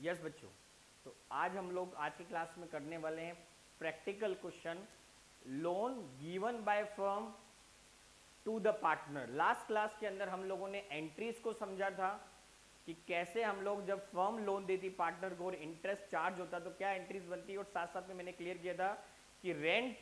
Yes बच्चों, तो आज हम लोग आज की क्लास में करने वाले हैं practical question, loan given by firm to the partner. Last class के अंदर हम लोगों ने एंट्रीज को समझा था कि कैसे हम लोग जब फर्म लोन देती पार्टनर को और इंटरेस्ट चार्ज होता तो क्या एंट्रीज बनती है, और साथ साथ में मैंने क्लियर किया था कि रेंट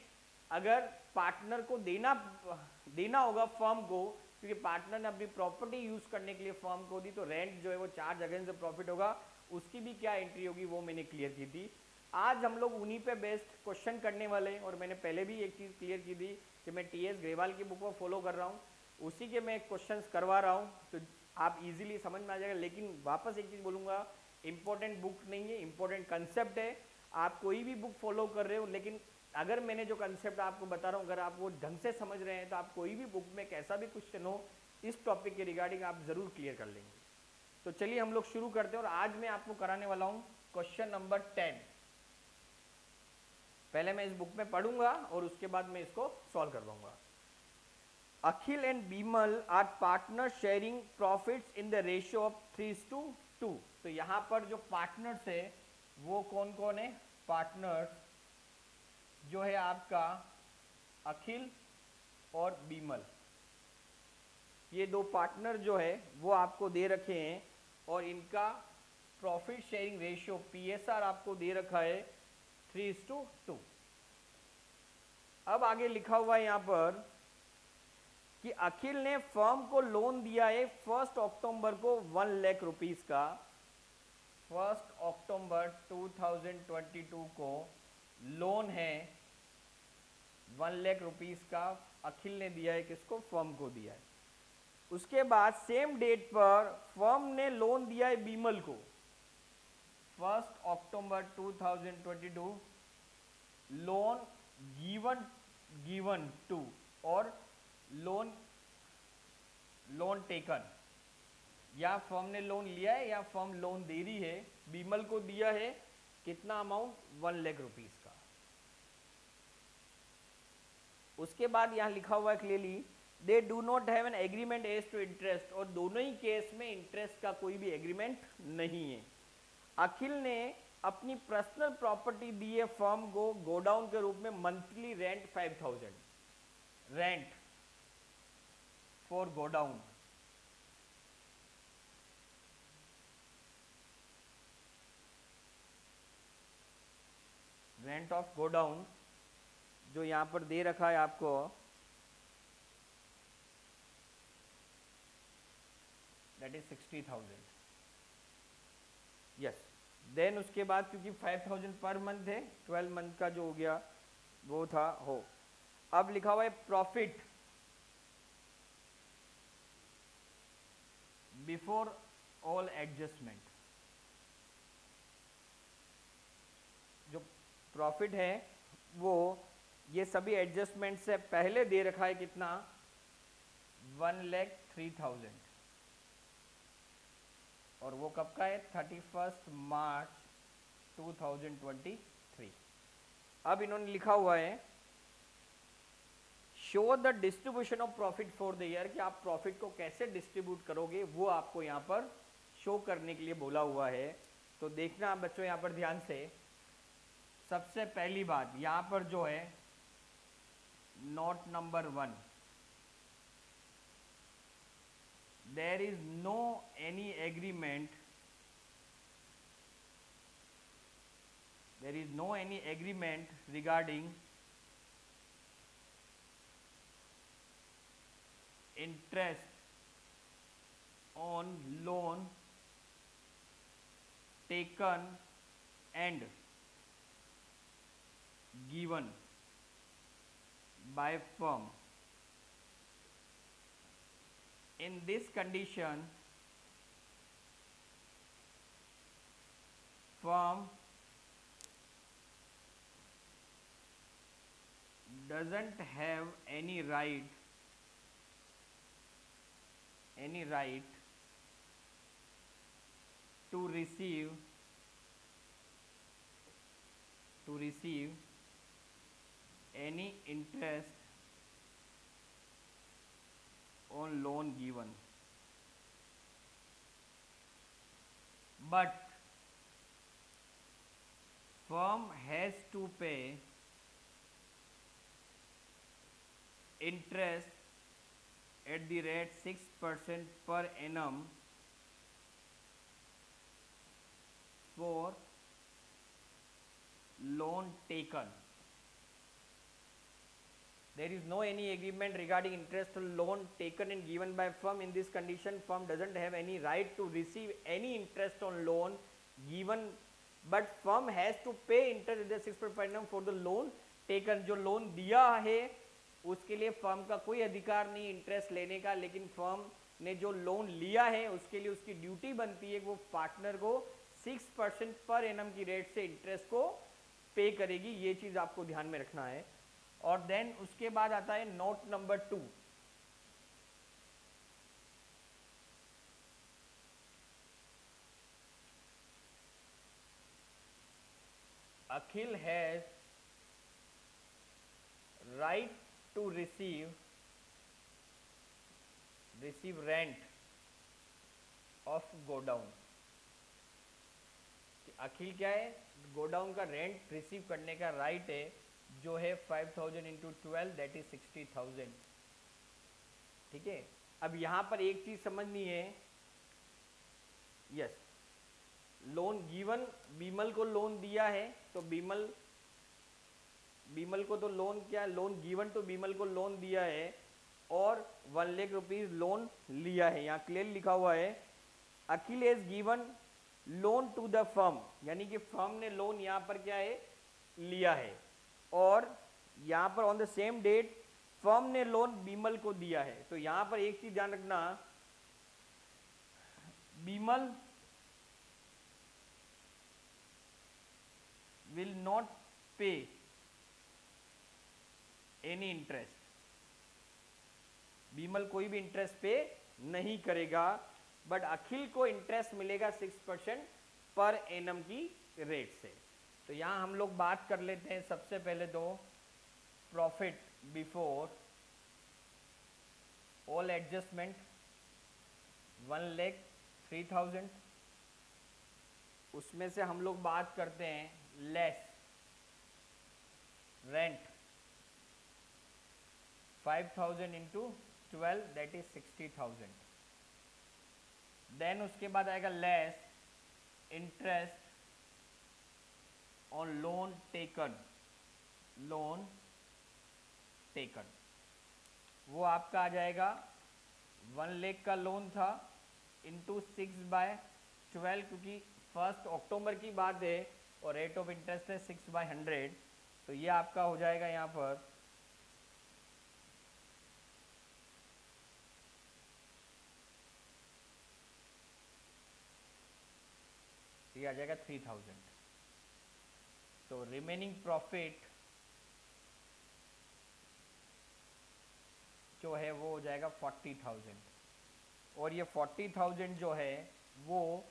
अगर पार्टनर को देना होगा फर्म को, क्योंकि पार्टनर ने अपनी प्रॉपर्टी यूज करने के लिए फर्म को दी, तो रेंट जो है वो चार्ज अगेंस्ट द प्रॉफिट होगा, उसकी भी क्या एंट्री होगी वो मैंने क्लियर की थी। आज हम लोग उन्हीं पे बेस्ड क्वेश्चन करने वाले हैं, और मैंने पहले भी एक चीज क्लियर की थी कि मैं टीएस ग्रेवाल की बुक को फॉलो कर रहा हूँ, उसी के मैं क्वेश्चंस करवा रहा हूँ, तो आप इजीली समझ में आ जाएगा। लेकिन वापस एक चीज बोलूंगा, इंपॉर्टेंट बुक नहीं है, इंपॉर्टेंट कंसेप्ट है। आप कोई भी बुक फॉलो कर रहे हो, लेकिन अगर मैंने जो कंसेप्ट आपको बता रहा हूँ अगर आप वो ढंग से समझ रहे हैं तो आप कोई भी बुक में कैसा भी क्वेश्चन हो इस टॉपिक के रिगार्डिंग आप जरूर क्लियर कर लेंगे। तो चलिए हम लोग शुरू करते हैं, और आज मैं आपको कराने वाला हूँ क्वेश्चन नंबर 10। पहले मैं इस बुक में पढ़ूंगा और उसके बाद मैं इसको सॉल्व करवाऊंगा। Akhil and Bimal are partner sharing profits in the ratio of 3:2। तो यहां पर जो पार्टनर्स है वो कौन कौन है? पार्टनर्स जो है आपका अखिल और बीमल, ये दो पार्टनर जो है वो आपको दे रखे हैं, और इनका प्रॉफिट शेयरिंग रेशियो पीएसआर आपको दे रखा है 3:2। अब आगे लिखा हुआ है यहां पर कि अखिल ने फर्म को लोन दिया है 1 अक्टूबर को 1 लाख रुपीस का। 1 अक्टूबर 2022 को लोन है 1 लाख रुपीस का, अखिल ने दिया है, किसको? फर्म को दिया है। उसके बाद सेम डेट पर फर्म ने लोन दिया है बीमल को 1 अक्टूबर 2022, लोन गिवन टू और लोन टेकन, या फर्म ने लोन लिया है या फर्म लोन दे रही है, बीमल को दिया है कितना अमाउंट? 1 लाख रुपीस का। उसके बाद यहां लिखा हुआ है clearly they do not have an agreement as to interest, और दोनों ही केस में इंटरेस्ट का कोई भी एग्रीमेंट नहीं है। अखिल ने अपनी पर्सनल प्रॉपर्टी दी है फर्म को गोडाउन के रूप में, monthly rent 5000, rent for godown. Rent of godown जो यहां पर दे रखा है आपको, दैट इज 60,000। यस, देन उसके बाद क्योंकि 5000 पर मंथ है, 12 मंथ का जो हो गया वो था हो। अब लिखा हुआ है प्रॉफिट बिफोर ऑल एडजस्टमेंट। जो प्रॉफिट है वो ये सभी एडजस्टमेंट से पहले दे रखा है कितना? 1,03,000, और वो कब का है? 31 मार्च 2023। अब इन्होंने लिखा हुआ है show the distribution of profit for the year, कि आप प्रॉफिट को कैसे डिस्ट्रीब्यूट करोगे वो आपको यहाँ पर शो करने के लिए बोला हुआ है। तो देखना आप बच्चों यहाँ पर ध्यान से, सबसे पहली बात यहाँ पर जो है note number 1, there is no any agreement, there is no any agreement regarding interest on loan taken and given by firm. In this condition, firm doesn't have any right to receive any interest on loan given, but firm has to pay interest at the rate 6% per annum for loan taken. There is no any agreement regarding interest on loan taken and given by firm. In this condition, firm doesn't have any right to receive any interest on loan given, but firm has to pay interest at 6% per annum for the loan taken. जो loan दिया है उसके लिए firm का कोई अधिकार नहीं interest लेने का, लेकिन फर्म ने जो लोन लिया है उसके लिए उसकी ड्यूटी बनती है वो पार्टनर को 6% पर एनम की रेट से इंटरेस्ट को पे करेगी। ये चीज आपको ध्यान में रखना है। और देन उसके बाद आता है note number 2। Akhil has right to receive rent of godown. Akhil क्या है, गोडाउन का रेंट रिसीव करने का राइट है, जो है 5000 इंटू 12 दैट इज 60,000। ठीक है, अब यहां पर एक चीज समझनी है, यस लोन गिवन, बीमल को लोन दिया है तो बीमल को तो लोन क्या, लोन गिवन तो बीमल को लोन दिया है और 1 लाख रुपीज लोन लिया है। यहाँ क्लियर लिखा हुआ है Akhil is given loan to the firm, यानी कि फर्म ने लोन यहाँ पर क्या है लिया है, और यहाँ पर on the same date firm ने लोन बीमल को दिया है। तो यहाँ पर एक चीज ध्यान रखना, बीमल विल नॉट पे एनी इंटरेस्ट, बीमल कोई भी इंटरेस्ट पे नहीं करेगा, बट अखिल को इंटरेस्ट मिलेगा 6% पर एनम की रेट से। तो यहां हम लोग बात कर लेते हैं सबसे पहले तो प्रॉफिट बिफोर ऑल एडजस्टमेंट 1,03,000, उसमें से हम लोग बात करते हैं less rent 5,000 into 12 that is 60,000। Then उसके बाद आएगा less interest on loan taken, वो आपका आ जाएगा 1 लाख का लोन था इंटू 6/12, क्योंकि 1 अक्टूबर की बात है और रेट ऑफ इंटरेस्ट है 6/100, तो ये आपका हो जाएगा यहाँ पर ये आ जाएगा 3,000। तो रिमेनिंग प्रॉफिट जो है वो हो जाएगा 40,000, और ये 40,000 जो है वो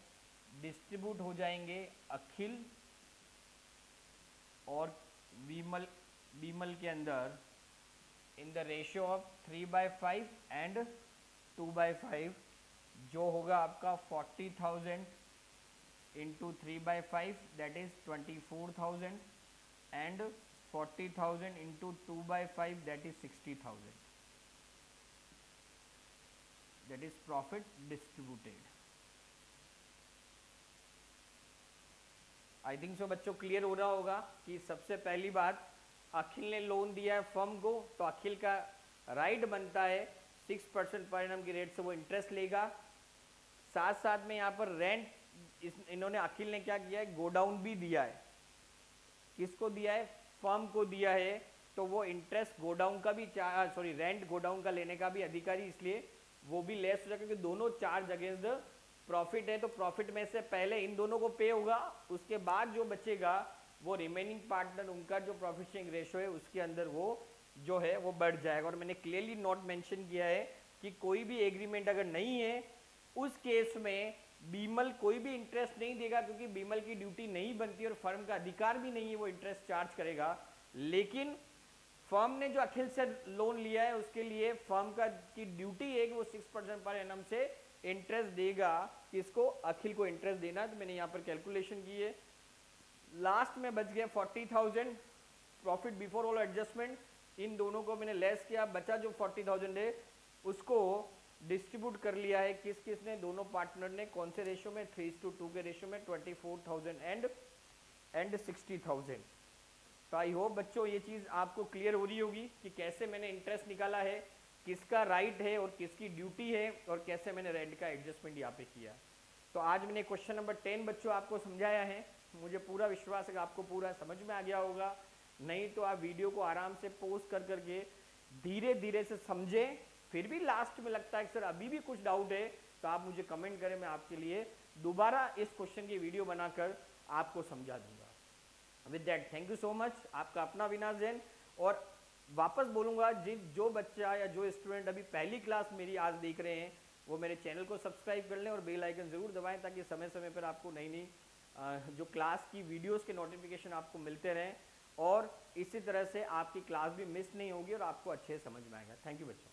डिस्ट्रीब्यूट हो जाएंगे अखिल और बीमल के अंदर इन द रेशियो ऑफ 3/5 एंड 2/5, जो होगा आपका 40,000 into 3/5 that is 24,000 and 40,000 into 2/5 that is 60,000, that is profit distributed। I think so बच्चों क्लियर हो रहा होगा कि सबसे पहली बात अखिल ने लोन दिया है फर्म को, तो अखिल का राइट बनता है 6% पर एनम की रेट से वो इंटरेस्ट लेगा। साथ साथ में यहाँ पर रेंट इन्होंने अखिल ने क्या किया है, गोडाउन भी दिया है। किसको दिया है, फर्म को दिया है, तो वो इंटरेस्ट गोडाउन का भी रेंट गोडाउन का लेने का भी अधिकारी, इसलिए वो भी लेस हो जाएगा, क्योंकि दोनों चार्ज अगेंस्ट द प्रॉफिट है। तो प्रॉफिट में से पहले इन दोनों को पे होगा, उसके बाद जो बचेगा वो रिमेनिंग पार्टनर उनका जो प्रॉफिट शेयरिंग रेशियो है उसके अंदर वो जो है वो बढ़ जाएगा। और मैंने क्लियरली नोट मेंशन किया है कि कोई भी एग्रीमेंट अगर नहीं है उस केस में बीमल कोई भी इंटरेस्ट नहीं देगा, क्योंकि बीमल की ड्यूटी नहीं बनती और फर्म का अधिकार भी नहीं है वो इंटरेस्ट चार्ज करेगा। लेकिन फर्म ने जो अखिल से लोन लिया है उसके लिए फर्म का की ड्यूटी है कि वो 6% पर एनम से इंटरेस्ट देगा। किसको, अखिल को इंटरेस्ट देना। तो मैंने यहाँ पर कैलकुलेशन की है, लास्ट में बच गया 40,000 प्रॉफिट बिफोर ऑल एडजस्टमेंट, इन दोनों को मैंने लेस किया, बचा जो 40,000 है उसको डिस्ट्रीब्यूट कर लिया है किस किस ने, दोनों पार्टनर ने, कौन से रेशियो में, 3:2 के रेशियो में, 24,000 एंड 60,000। तो आई होप बच्चों ये चीज़ आपको क्लियर हो रही होगी कि कैसे मैंने इंटरेस्ट निकाला है, किसका राइट है और किसकी ड्यूटी है, और कैसे मैंने रेंट का एडजस्टमेंट यहाँ पे किया। तो आज मैंने क्वेश्चन नंबर 10 बच्चों आपको समझाया है, मुझे पूरा विश्वास है कि आपको पूरा समझ में आ गया होगा। नहीं तो आप वीडियो को आराम से पॉज कर करके धीरे धीरे से समझें, फिर भी लास्ट में लगता है कि सर अभी भी कुछ डाउट है तो आप मुझे कमेंट करें, मैं आपके लिए दोबारा इस क्वेश्चन की वीडियो बनाकर आपको समझा दूंगा। With that thank you so much, आपका अपना अविनाश जैन। और वापस बोलूँगा जो बच्चा या जो स्टूडेंट अभी पहली क्लास मेरी आज देख रहे हैं वो मेरे चैनल को सब्सक्राइब कर लें और बेल आइकन ज़रूर दबाएं ताकि समय समय पर आपको नई नई जो क्लास की वीडियोस के नोटिफिकेशन आपको मिलते रहें और इसी तरह से आपकी क्लास भी मिस नहीं होगी और आपको अच्छे समझ में आएगा। थैंक यू बच्चों।